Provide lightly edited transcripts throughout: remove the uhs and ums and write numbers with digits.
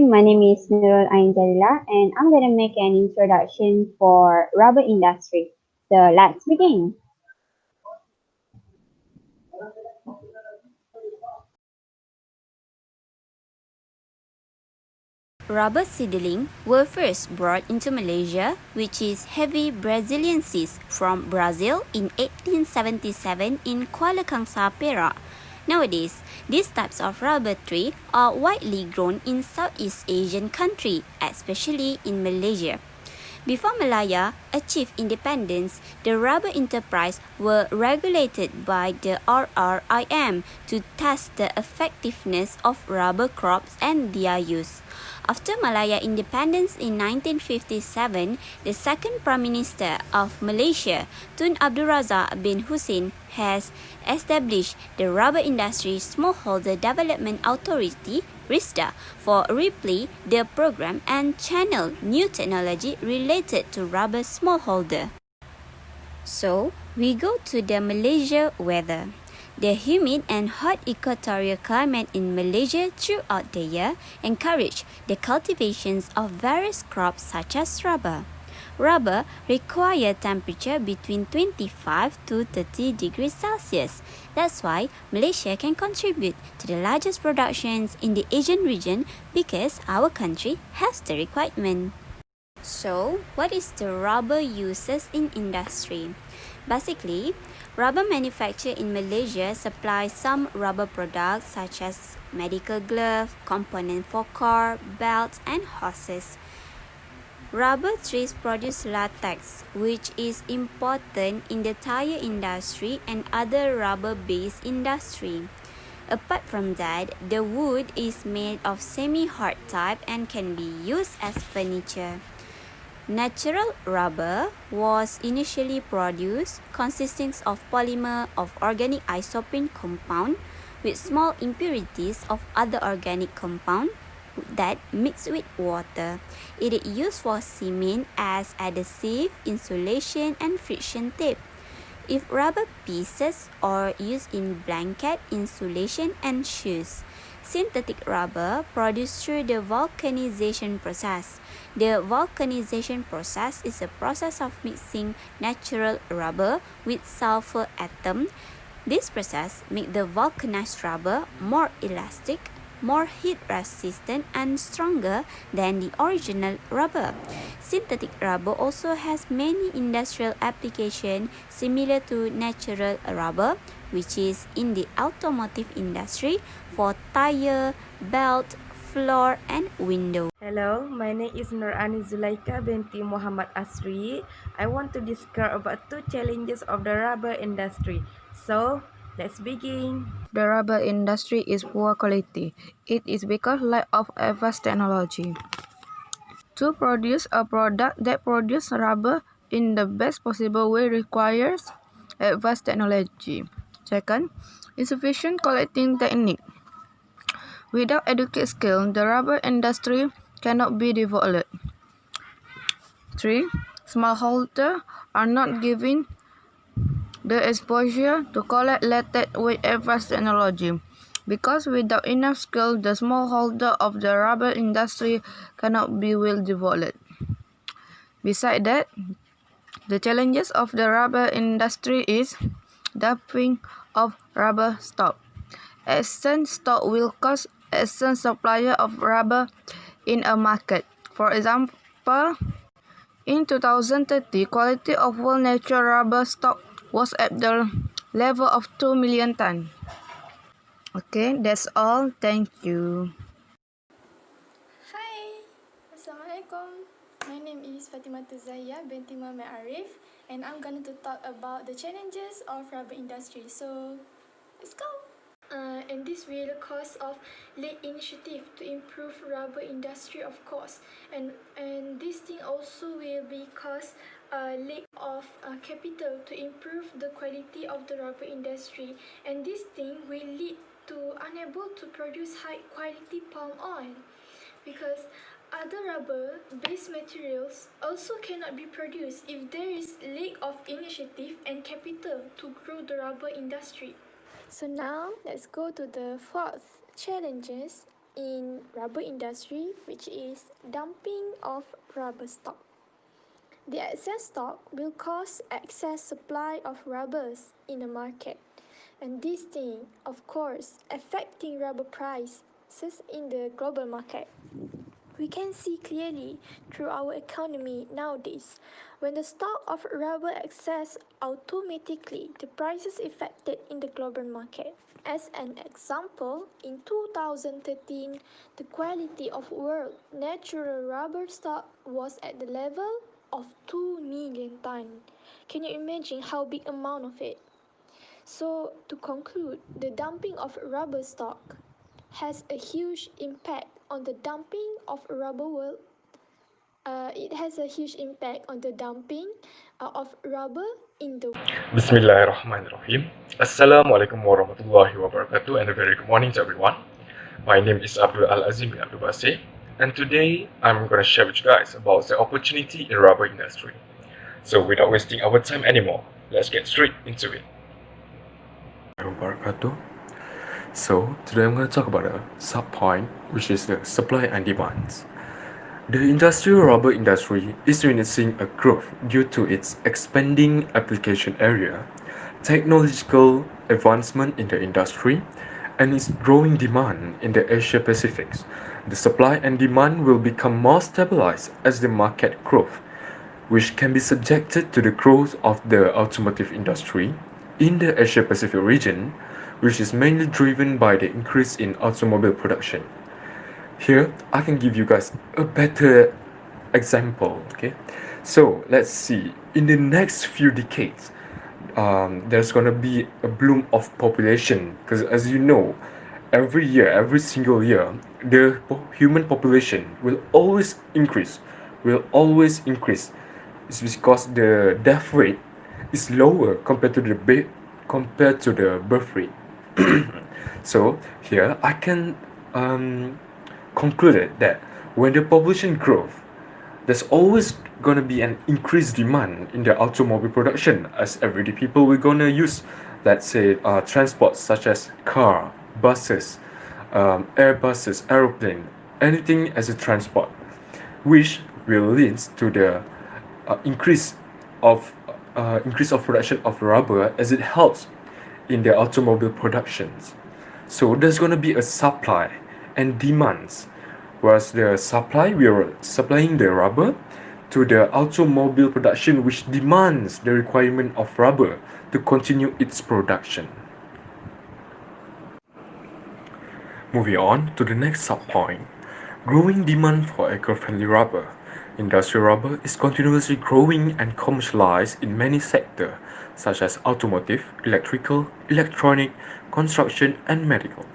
my name is Nurul Ainzalila and I'm going to make an introduction for rubber industry. So let's begin. Rubber seedling were first brought into Malaysia, which is heavy Brazilian seeds from Brazil in 1877 in Kuala Kangsar, Perak. Nowadays, these types of rubber tree are widely grown in Southeast Asian countries, especially in Malaysia. Before Malaya achieved independence, the rubber enterprise were regulated by the RRIM to test the effectiveness of rubber crops and their use. After Malaya independence in 1957, the second Prime Minister of Malaysia, Tun Abdul Razak bin Hussein, has established the Rubber Industry Smallholder Development Authority RISDA for replay the program and channel new technology related to rubber smallholder. So, we go to the Malaysia weather. The humid and hot equatorial climate in Malaysia throughout the year encourage the cultivations of various crops such as rubber. Rubber require temperature between 25 to 30 degrees Celsius. That's why Malaysia can contribute to the largest productions in the Asian region because our country has the requirement. So, what is the rubber uses in industry? Basically, rubber manufacture in Malaysia supplies some rubber products such as medical gloves, component for car, belts and horses. Rubber trees produce latex, which is important in the tire industry and other rubber-based industry. Apart from that, the wood is made of semi-hard type and can be used as furniture. Natural rubber was initially produced consisting of polymer of organic isoprene compound with small impurities of other organic compound that mix with water. It is used for cement as adhesive, insulation and friction tape. If rubber pieces are used in blanket, insulation and shoes. Synthetic rubber produced through the vulcanization process. The vulcanization process is a process of mixing natural rubber with sulfur atom. This process makes the vulcanized rubber more elastic, more heat resistant and stronger than the original rubber. Synthetic rubber also has many industrial applications similar to natural rubber, which is in the automotive industry for tire, belt, floor and window. Hello, my name is Nurani Zulaika Binti Muhammad Asri. I want to discuss about two challenges of the rubber industry. So, let's begin. The rubber industry is poor quality. It is because lack of advanced technology. To produce a product that produces rubber in the best possible way requires advanced technology. Second, insufficient collecting technique. Without adequate skill, the rubber industry cannot be developed. 3. Smallholders are not given the exposure to collect latex with advanced technology. Because without enough skill, the smallholder of the rubber industry cannot be well developed. Besides that, the challenges of the rubber industry is dumping of rubber stock. Excess stock will cause excess supplier of rubber in a market. For example, in 2030, quality of world natural rubber stock was at the level of 2 million tons. Okay, that's all. Thank you. Hi, Assalamualaikum. My name is Halimatun Binti Arif, and I'm going to talk about the challenges of rubber industry. So, let's go. And this will cause of late initiative to improve rubber industry, of course, and this thing also will be cause lack of capital to improve the quality of the rubber industry, and this thing will lead to unable to produce high quality palm oil because other rubber based materials also cannot be produced if there is lack of initiative and capital to grow the rubber industry. So now let's go to the fourth challenges in rubber industry, which is dumping of rubber stock. The excess stock will cause excess supply of rubbers in the market, and this thing, of course, affecting rubber prices in the global market. We can see clearly through our economy nowadays. When the stock of rubber excess, automatically the prices affected in the global market. As an example, in 2013, the quality of world natural rubber stock was at the level of 2 million tons. Can you imagine how big amount of it? So, to conclude, the dumping of rubber stock has a huge impact on the dumping of rubber world. It has a huge impact on the dumping of rubber in the Bismillahirrahmanirrahim. Assalamualaikum warahmatullahi wabarakatuh and a very good morning to everyone. My name is Abdul Al-Azim bin Abdul Basir, and today I'm going to share with you guys about the opportunity in rubber industry. So without wasting our time anymore, let's get straight into it. So today I'm going to talk about a sub-point, which is the supply and demands. The industrial rubber industry is witnessing a growth due to its expanding application area, technological advancement in the industry, and its growing demand in the Asia Pacific. The supply and demand will become more stabilized as the market grows, which can be subjected to the growth of the automotive industry in the Asia Pacific region, which is mainly driven by the increase in automobile production. Here, I can give you guys a better example, okay? So, let's see. In the next few decades, there's gonna be a bloom of population, because as you know, every year, every single year, the human population will always increase, It's because the death rate is lower compared to the birth rate. So here I can conclude that when the population grows, there's always gonna be an increased demand in the automobile production, as everyday people we're gonna use, let's say, transports such as car, buses, airbuses, aeroplane, anything as a transport, which will lead to the increase of production of rubber, as it helps in the automobile productions. So there's going to be a supply and demands. Whereas the supply, we are supplying the rubber to the automobile production, which demands the requirement of rubber to continue its production. Moving on to the next subpoint, growing demand for eco-friendly rubber. Industrial rubber is continuously growing and commercialized in many sectors, such as automotive, electrical, electronic, construction, and medical.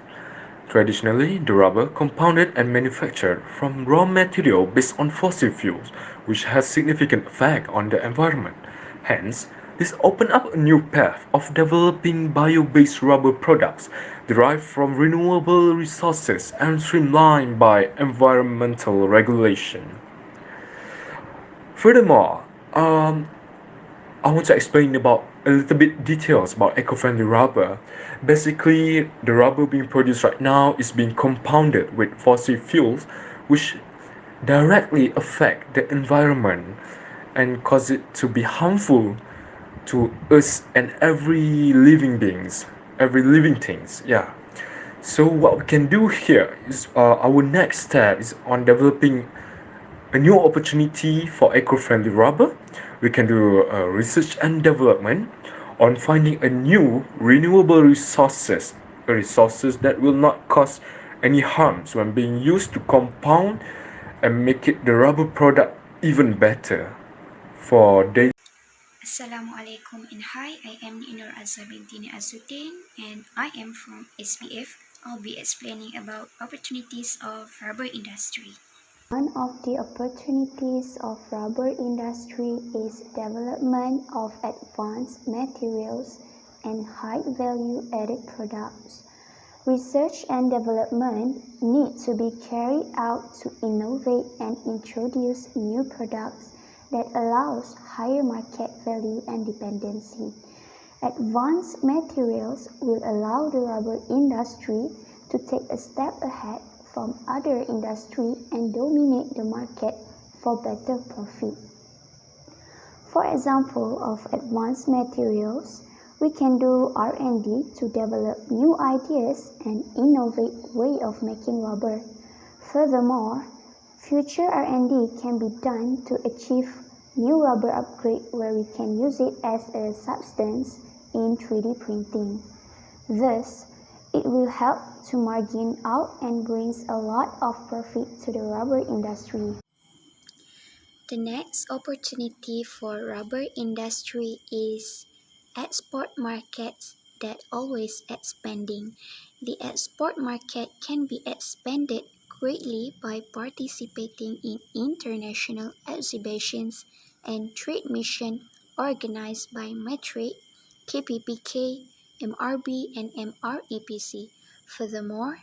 Traditionally, the rubber compounded and manufactured from raw material based on fossil fuels, which has significant effect on the environment. Hence, this opened up a new path of developing bio-based rubber products derived from renewable resources and streamlined by environmental regulation. Furthermore, I want to explain about a little bit details about eco-friendly rubber. Basically, the rubber being produced right now is being compounded with fossil fuels, which directly affect the environment and cause it to be harmful to us and every living things. Yeah. So what we can do here is our next step is on developing a new opportunity for eco-friendly rubber. We can do research and development on finding a new renewable resources that will not cause any harms when being used to compound and make it the rubber product even better for daily. Assalamualaikum and hi, I am Nur Binti and I am from SPF. I'll be explaining about opportunities of rubber industry. One of the opportunities of rubber industry is development of advanced materials and high value added products. Research and development need to be carried out to innovate and introduce new products that allows higher market value and dependency. Advanced materials will allow the rubber industry to take a step ahead from other industry and dominate the market for better profit. For example of advanced materials, we can do R&D to develop new ideas and innovate way of making rubber. Furthermore, future R&D can be done to achieve new rubber upgrade where we can use it as a substance in 3D printing. Thus, it will help to margin out and brings a lot of profit to the rubber industry. The next opportunity for rubber industry is export markets that always expanding. The export market can be expanded greatly by participating in international exhibitions and trade missions organized by Metric, KPPK, MRB, and MREPC. Furthermore,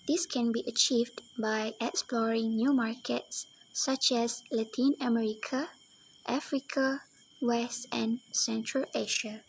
this can be achieved by exploring new markets such as Latin America, Africa, West and Central Asia.